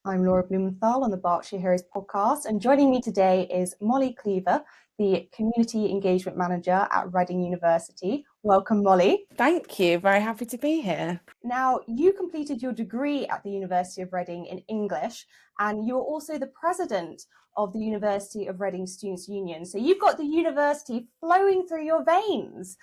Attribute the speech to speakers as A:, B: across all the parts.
A: I'm Laura Blumenthal on the Berkshire Heroes podcast, and joining me today is Molly Cleaver, the Community Engagement Manager at Reading University. Welcome, Molly.
B: Thank you. Very happy to be here.
A: Now, you completed your degree at the University of Reading in English, and you're also the president of the University of Reading Students' Union. So you've got the university flowing through your veins.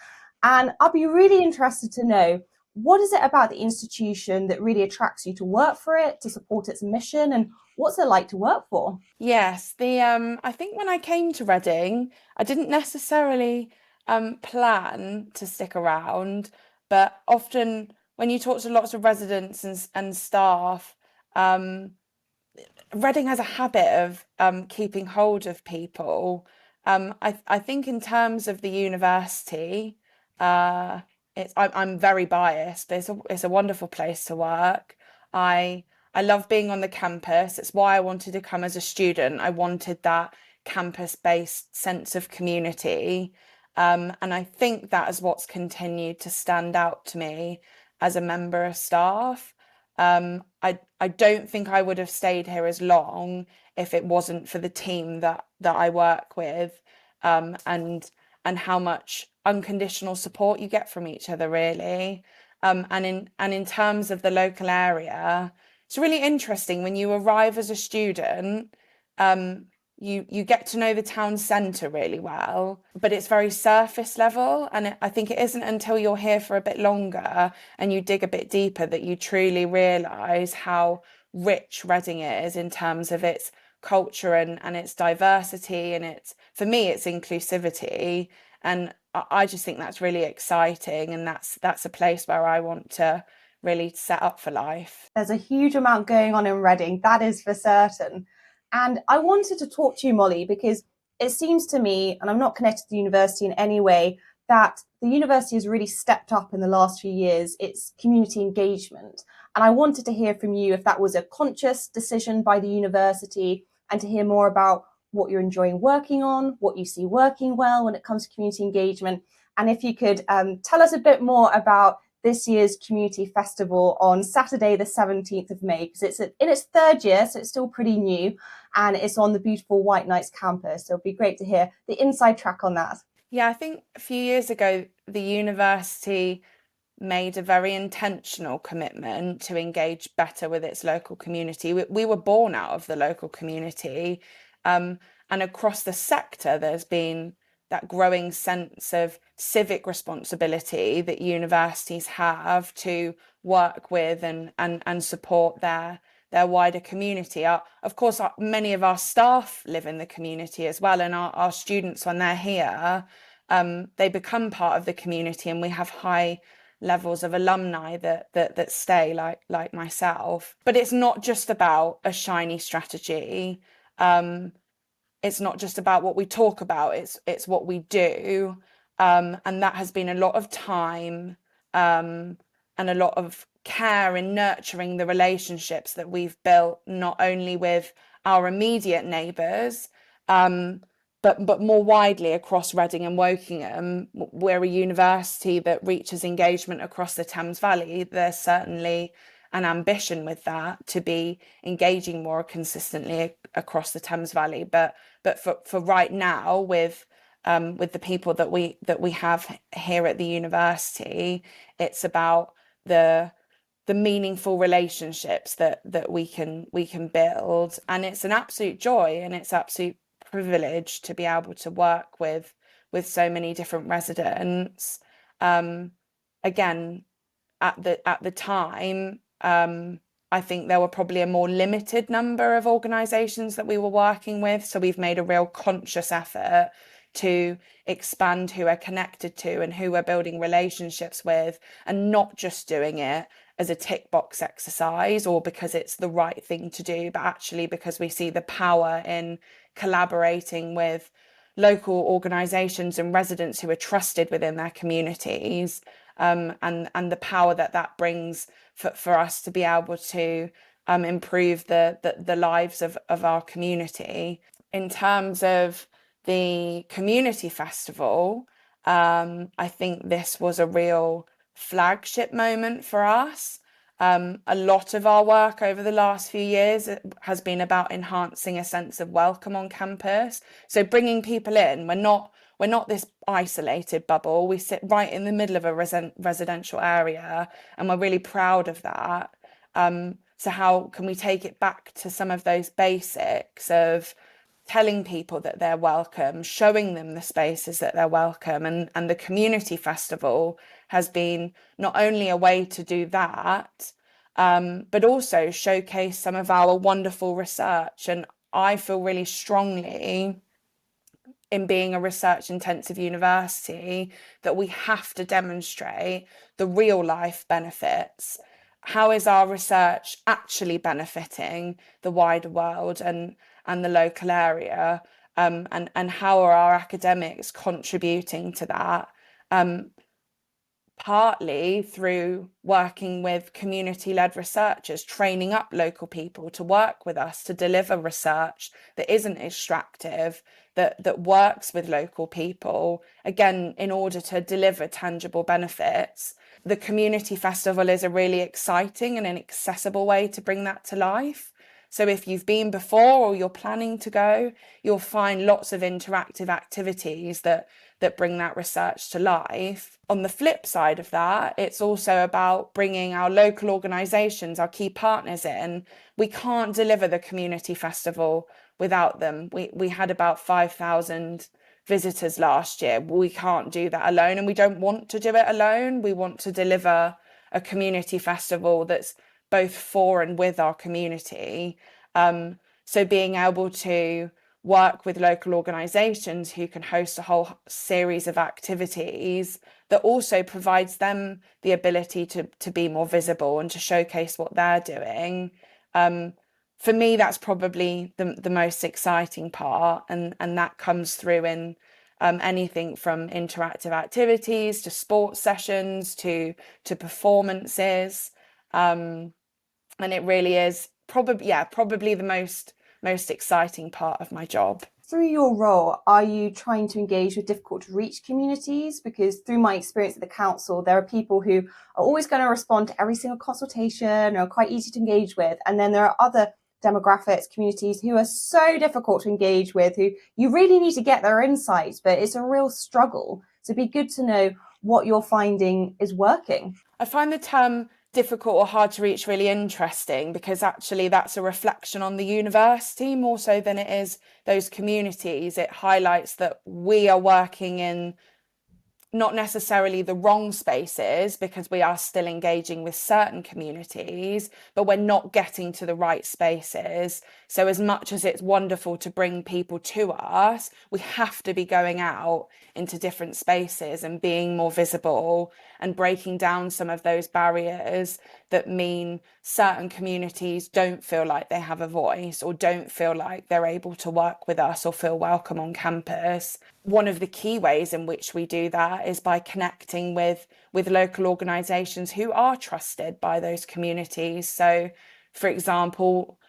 A: And I'll be really interested to know, what is it about the institution that really attracts you to work for it, to support its mission, and what's it like to work for?
B: Yes, I think when I came to Reading, I didn't necessarily plan to stick around, but often when you talk to lots of residents and staff, um, Reading has a habit of keeping hold of people. I think in terms of the university, uh, I'm very biased, but it's a wonderful place to work. I I love being on the campus. It's why I wanted to come as a student. I wanted that campus-based sense of community. And I think that is what's continued to stand out to me as a member of staff. I don't think I would have stayed here as long if it wasn't for the team that I work with, and how much unconditional support you get from each other, really. And in terms of the local area, it's really interesting when you arrive as a student. You get to know the town centre really well, but it's very surface level. And I think it isn't until you're here for a bit longer and you dig a bit deeper that you truly realise how rich Reading is in terms of its culture and its diversity and for me, its inclusivity. And I just think that's really exciting, and that's a place where I want to really set up for life.
A: There's a huge amount going on in Reading, that is for certain. And I wanted to talk to you, Molly, because it seems to me, and I'm not connected to the university in any way, that the university has really stepped up in the last few years its community engagement. And I wanted to hear from you if that was a conscious decision by the university, and to hear more about what you're enjoying working on, what you see working well when it comes to community engagement. And if you could tell us a bit more about this year's community festival on Saturday, the 17th of May, because it's in its third year, so it's still pretty new, and it's on the beautiful White Knights campus. So it'd be great to hear the inside track on that.
B: Yeah, I think a few years ago, the university made a very intentional commitment to engage better with its local community. We were born out of the local community, and across the sector, there's been that growing sense of civic responsibility that universities have to work with and support their wider community. Of course, many of our staff live in the community as well, and our students, when they're here, they become part of the community, and we have high levels of alumni that stay, like myself. But it's not just about a shiny strategy. It's not just about what we talk about, it's what we do. And that has been a lot of time, and a lot of care in nurturing the relationships that we've built, not only with our immediate neighbours, but more widely across Reading and Wokingham. We're a university that reaches engagement across the Thames Valley. There's certainly an ambition with that to be engaging more consistently across the Thames Valley. But for right now, with the people that we have here at the university, it's about the meaningful relationships that we can build, and it's an absolute joy and it's absolute privilege to be able to work with so many different residents. Again, at the time, I think there were probably a more limited number of organisations that we were working with, so we've made a real conscious effort to expand who we're connected to and who we're building relationships with, and not just doing it as a tick box exercise or because it's the right thing to do, but actually because we see the power in collaborating with local organisations and residents who are trusted within their communities, and the power that brings for us to be able to improve the lives of our community. In terms of the community festival, I think this was a real flagship moment for us. A lot of our work over the last few years has been about enhancing a sense of welcome on campus. So bringing people in, we're not this isolated bubble. We sit right in the middle of a residential area, and we're really proud of that. So how can we take it back to some of those basics of telling people that they're welcome, showing them the spaces that they're welcome, and the community festival has been not only a way to do that, but also showcase some of our wonderful research. And I feel really strongly, in being a research intensive university, that we have to demonstrate the real life benefits. How is our research actually benefiting the wider world and the local area, and how are our academics contributing to that? Partly through working with community-led researchers, training up local people to work with us to deliver research that isn't extractive, that works with local people, again, in order to deliver tangible benefits. The community festival is a really exciting and an accessible way to bring that to life. So if you've been before or you're planning to go, you'll find lots of interactive activities that bring that research to life. On the flip side of that, it's also about bringing our local organisations, our key partners in. We can't deliver the community festival without them. We had about 5,000 visitors last year. We can't do that alone, and we don't want to do it alone. We want to deliver a community festival that's both for and with our community. So being able to work with local organisations who can host a whole series of activities that also provides them the ability to be more visible and to showcase what they're doing. For me, that's probably the most exciting part, and that comes through in anything from interactive activities to sports sessions to performances. And it really is probably the most exciting part of my job.
A: Through your role, are you trying to engage with difficult to reach communities? Because through my experience at the council, there are people who are always going to respond to every single consultation or are quite easy to engage with. And then there are other demographics, communities who are so difficult to engage with, who you really need to get their insights, but it's a real struggle. So it'd be good to know what you're finding is working.
B: I find the term difficult or hard to reach really interesting, because actually that's a reflection on the university more so than it is those communities. It highlights that we are working in not necessarily the wrong spaces, because we are still engaging with certain communities, but we're not getting to the right spaces. So as much as it's wonderful to bring people to us, we have to be going out into different spaces and being more visible and breaking down some of those barriers that mean certain communities don't feel like they have a voice or don't feel like they're able to work with us or feel welcome on campus. One of the key ways in which we do that is by connecting with local organisations who are trusted by those communities. So, for example,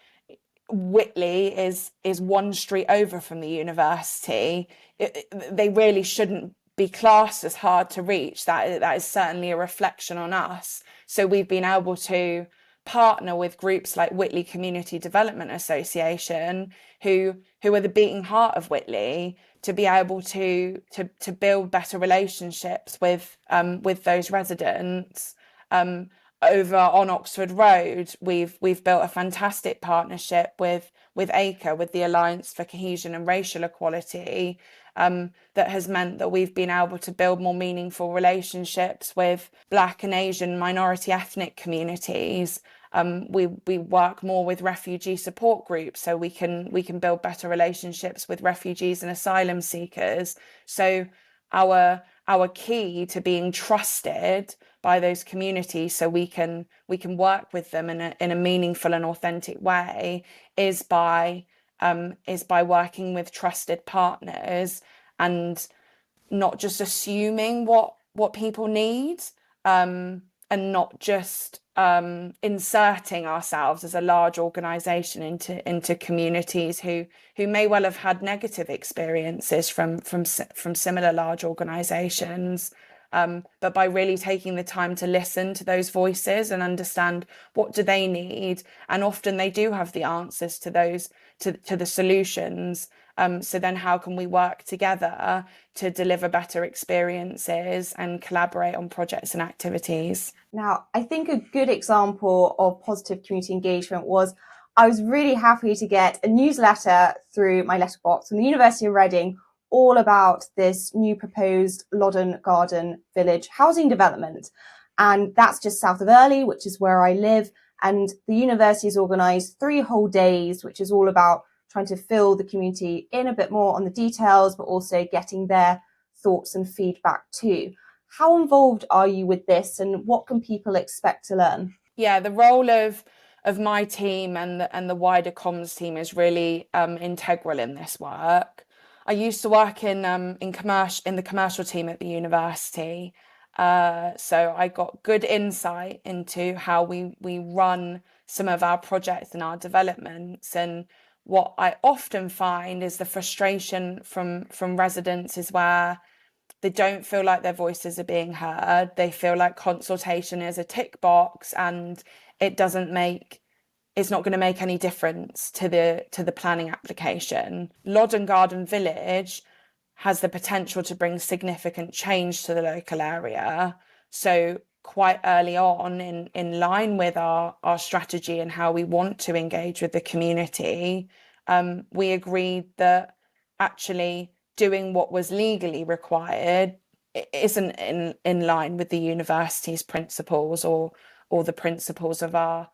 B: Whitley is one street over from the university. They really shouldn't be classed as hard to reach. That is certainly a reflection on us. So we've been able to partner with groups like Whitley Community Development Association, who are the beating heart of Whitley, to be able to build better relationships with those residents. Over on Oxford Road, we've built a fantastic partnership with ACRE, with the Alliance for Cohesion and Racial Equality, that has meant that we've been able to build more meaningful relationships with Black and Asian minority ethnic communities. We work more with refugee support groups, so we can build better relationships with refugees and asylum seekers. So our key to being trusted by those communities, so we can work with them in a meaningful and authentic way, is by working with trusted partners and not just assuming what people need, and not just inserting ourselves as a large organisation into communities who may well have had negative experiences from similar large organisations. but by really taking the time to listen to those voices and understand what do they need, and often they do have the answers to those, to the solutions. So then how can we work together to deliver better experiences and collaborate on projects and activities?
A: Now, I think a good example of positive community engagement was I was really happy to get a newsletter through my letterbox from the University of Reading all about this new proposed Loddon Garden Village housing development. And that's just south of Early, which is where I live. And the university has organised 3 whole days, which is all about trying to fill the community in a bit more on the details, but also getting their thoughts and feedback too. How involved are you with this, and what can people expect to learn?
B: Yeah, the role of my team and the wider comms team is really integral in this work. I used to work in the commercial team at the university, so I got good insight into how we run some of our projects and our developments. And what I often find is the frustration from residents is where they don't feel like their voices are being heard. They feel like consultation is a tick box, and it doesn't make it's not going to make any difference to the planning application. Loddon Garden Village has the potential to bring significant change to the local area. So quite early on, in line with our strategy and how we want to engage with the community, we agreed that actually doing what was legally required isn't in line with the university's principles or the principles of our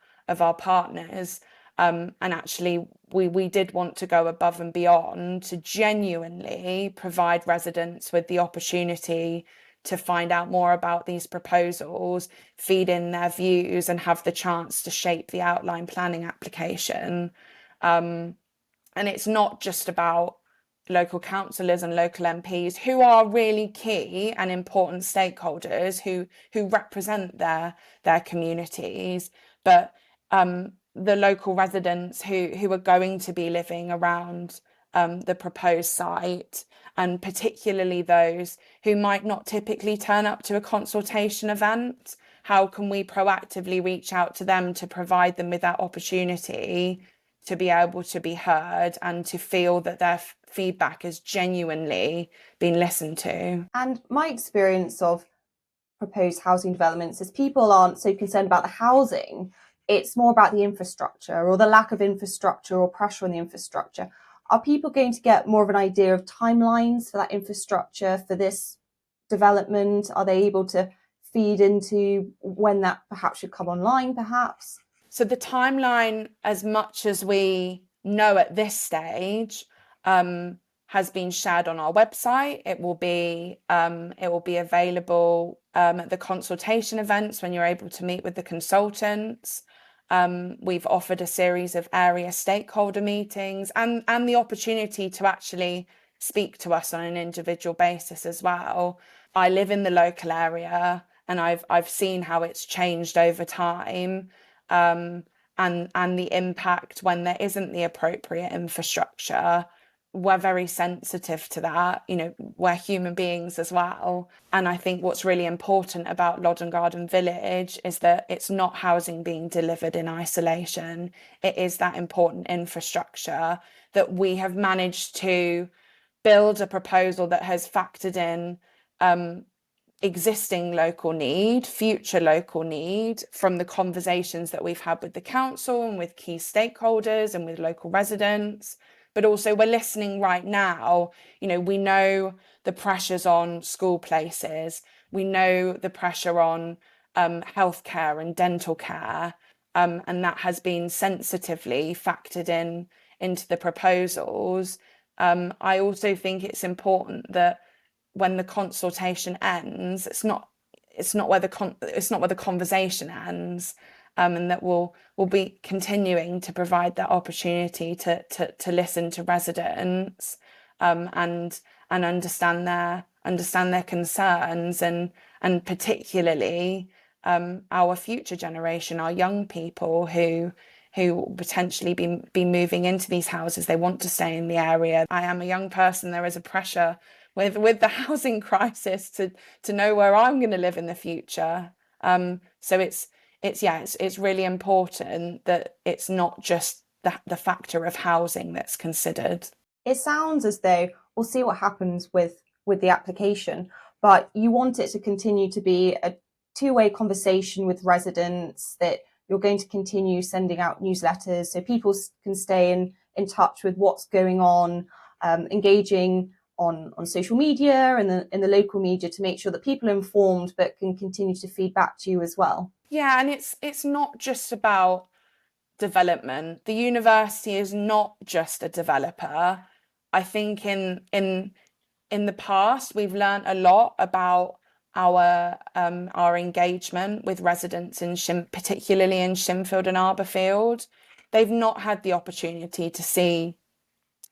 B: partners. And actually, we did want to go above and beyond to genuinely provide residents with the opportunity to find out more about these proposals, feed in their views, and have the chance to shape the outline planning application. And it's not just about local councillors and local MPs, who are really key and important stakeholders who represent their communities, but the local residents who are going to be living around the proposed site, and particularly those who might not typically turn up to a consultation event. How can we proactively reach out to them to provide them with that opportunity to be able to be heard and to feel that their feedback has genuinely been listened to?
A: And my experience of proposed housing developments is people aren't so concerned about the housing, it's more about the infrastructure or the lack of infrastructure or pressure on the infrastructure. Are people going to get more of an idea of timelines for that infrastructure, for this development? Are they able to feed into when that perhaps should come online, perhaps?
B: So the timeline, as much as we know at this stage, has been shared on our website. It will be available at the consultation events when you're able to meet with the consultants. We've offered a series of area stakeholder meetings and the opportunity to actually speak to us on an individual basis as well. I live in the local area, and I've seen how it's changed over time. And the impact when there isn't the appropriate infrastructure. We're very sensitive to that. We're human beings as well. And I think what's really important about Loddon Garden Village is that it's not housing being delivered in isolation. It is that important infrastructure that we have managed to build a proposal that has factored in existing local need, future local need, from the conversations that we've had with the council and with key stakeholders and with local residents. But also we're listening right now. We know the pressures on school places. We know the pressure on healthcare and dental care. And that has been sensitively factored into the proposals. I also think it's important that when the consultation ends, it's not where the conversation ends, and that we'll be continuing to provide that opportunity to listen to residents, and understand their concerns, and particularly our future generation, our young people who potentially be moving into these houses. They want to stay in the area. I am a young person. There is a pressure with the housing crisis to know where I'm going to live in the future. So it's really important that it's not just the factor of housing that's considered.
A: It sounds as though we'll see what happens with the application, but you want it to continue to be a two-way conversation with residents, that you're going to continue sending out newsletters so people can stay in touch with what's going on, engaging on social media and in the local media to make sure that people are informed but can continue to feed back to you as well.
B: Yeah, and it's not just about development. The university is not just a developer. I think in the past we've learned a lot about our engagement with residents particularly in Shinfield and Arborfield. They've not had the opportunity to see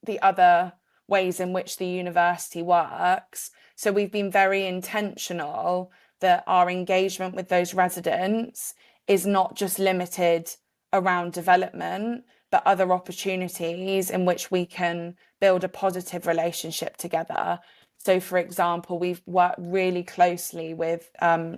B: the other ways in which the university works. So we've been very intentional that our engagement with those residents is not just limited around development, but other opportunities in which we can build a positive relationship together. So, for example, we've worked really closely with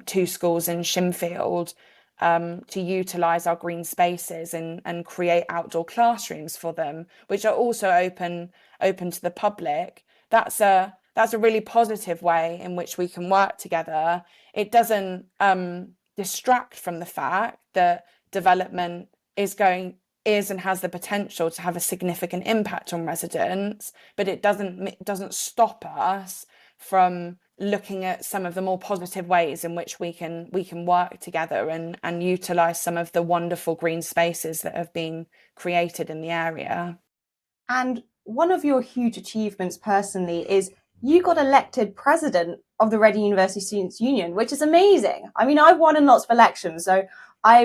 B: two schools in Shinfield to utilise our green spaces and create outdoor classrooms for them, which are also open to the public. That's a really positive way in which we can work together. It doesn't distract from the fact that development is and has the potential to have a significant impact on residents, but it doesn't stop us from looking at some of the more positive ways in which we can work together and utilize some of the wonderful green spaces that have been created in the area.
A: And one of your huge achievements personally is you got elected president of the Reading University Students' Union, which is amazing. I mean, I've won in lots of elections, so I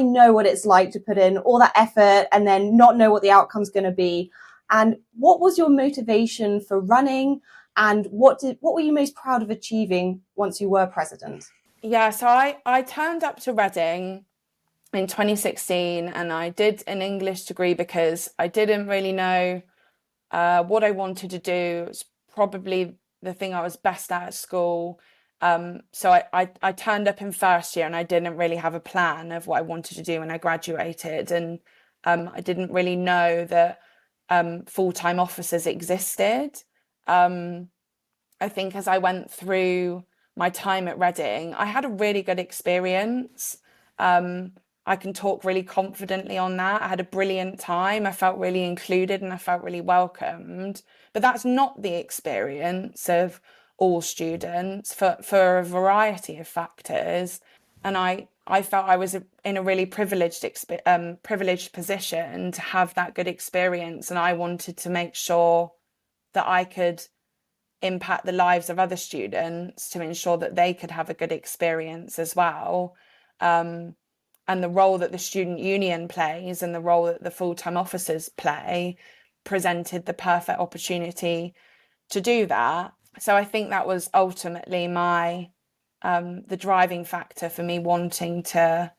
A: know what it's like to put in all that effort and then not know what the outcome's going to be. And what was your motivation for running? And what were you most proud of achieving once you were president?
B: Yeah, so I turned up to Reading in 2016 and I did an English degree because I didn't really know what I wanted to do. It's probably the thing I was best at school. So I turned up in first year and I didn't really have a plan of what I wanted to do when I graduated. And I didn't really know that full-time officers existed. I think as I went through my time at Reading, I had a really good experience. I can talk really confidently on that. I had a brilliant time. I felt really included and I felt really welcomed. But that's not the experience of all students for a variety of factors. And I felt I was in a really privileged position to have that good experience. And I wanted to make sure that I could impact the lives of other students to ensure that they could have a good experience as well. And the role that the student union plays and the role that the full-time officers play presented the perfect opportunity to do that. So I think that was ultimately the driving factor for me wanting to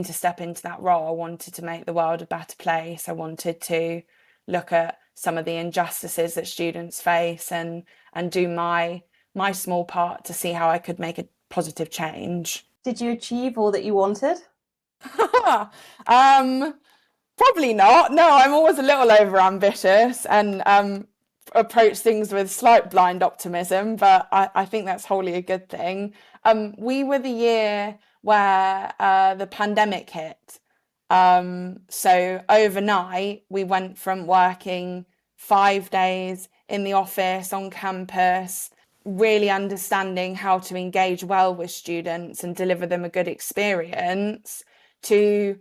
B: step into that role. I wanted to make the world a better place. I wanted to look at some of the injustices that students face and do my small part to see how I could make a positive change.
A: Did you achieve all that you wanted?
B: Probably not. No, I'm always a little over ambitious and approach things with slight blind optimism, but I think that's wholly a good thing. We were the year where the pandemic hit. So overnight, we went from working 5 days in the office on campus, really understanding how to engage well with students and deliver them a good experience, to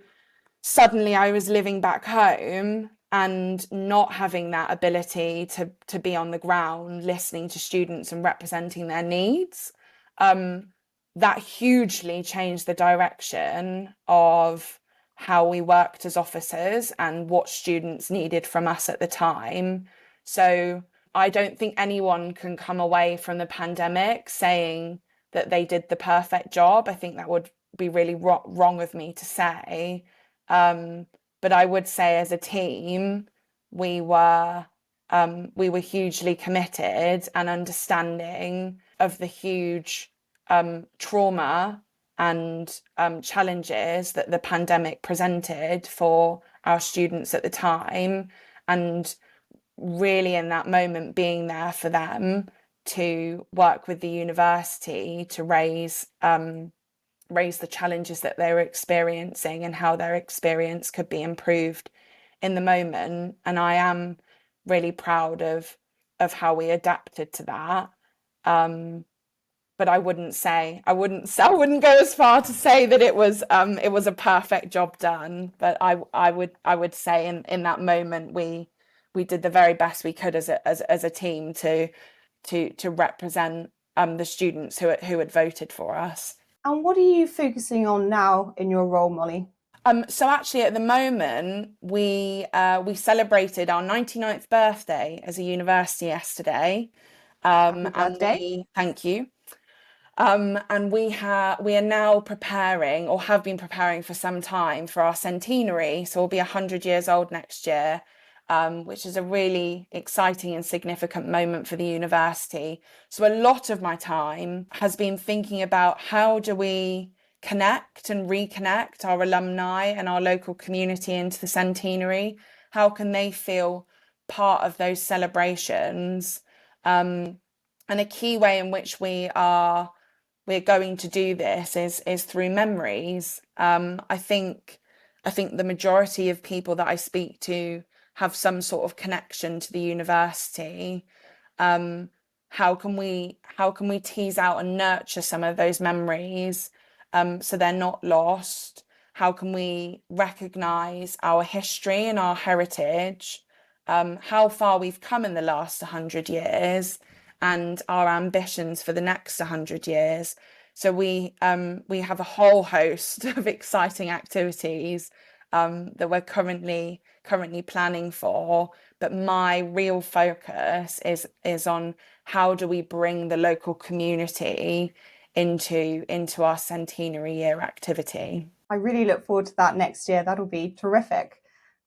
B: suddenly I was living back home and not having that ability to be on the ground, listening to students and representing their needs. That hugely changed the direction of how we worked as officers and what students needed from us at the time. So I don't think anyone can come away from the pandemic saying that they did the perfect job. I think that would be really wrong of me to say. But I would say as a team, we were we were hugely committed and understanding of the huge trauma and challenges that the pandemic presented for our students at the time, and really in that moment being there for them to work with the university to raise the challenges that they were experiencing and how their experience could be improved in the moment. And I am really proud of how we adapted to that. But I wouldn't go as far to say that it was a perfect job done. But I would say in that moment we did the very best we could as a team to represent the students who had voted for us.
A: And what are you focusing on now in your role, Molly?
B: So actually at the moment we celebrated our 99th birthday as a university yesterday.
A: Happy birthday.
B: Thank you. And we are now preparing, or have been preparing for some time, for our centenary. So we'll be 100 years old next year, which is a really exciting and significant moment for the university. So a lot of my time has been thinking about how do we connect and reconnect our alumni and our local community into the centenary? How can they feel part of those celebrations? And a key way in which we're going to do this is through memories. I think the majority of people that I speak to have some sort of connection to the university. How can we tease out and nurture some of those memories so they're not lost? How can we recognise our history and our heritage, how far we've come in the last 100 years, and our ambitions for the next 100 years. So we have a whole host of exciting activities that we're currently planning for. But my real focus is on how do we bring the local community into our centenary year activity.
A: I really look forward to that next year. That'll be terrific.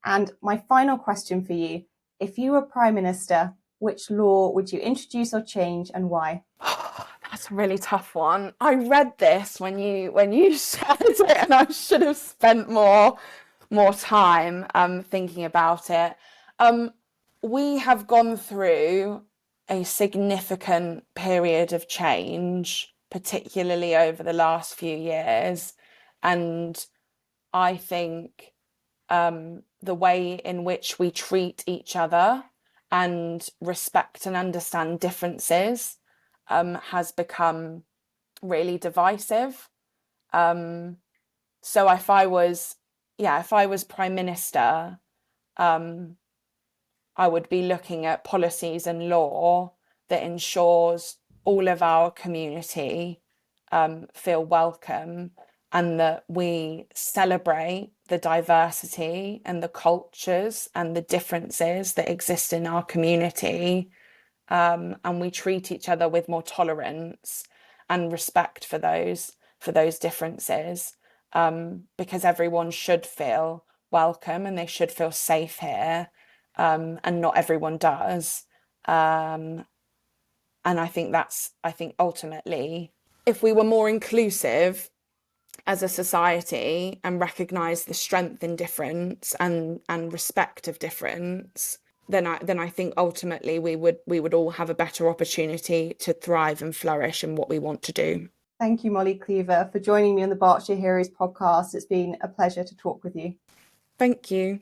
A: And my final question for you, if you were Prime Minister, which law would you introduce or change, and why?
B: That's a really tough one. I read this when you said it, and I should have spent more time thinking about it. We have gone through a significant period of change, particularly over the last few years, and I think the way in which we treat each other and respect and understand differences has become really divisive. So if I was Prime Minister, I would be looking at policies and law that ensures all of our community feel welcome, and that we celebrate the diversity and the cultures and the differences that exist in our community, and we treat each other with more tolerance and respect for those differences, because everyone should feel welcome and they should feel safe here, and not everyone does. And I think ultimately, if we were more inclusive as a society and recognise the strength in difference and respect of difference, then I think ultimately we would all have a better opportunity to thrive and flourish in what we want to do.
A: Thank you, Molly Cleaver, for joining me on the Berkshire Heroes podcast. It's been a pleasure to talk with you.
B: Thank you.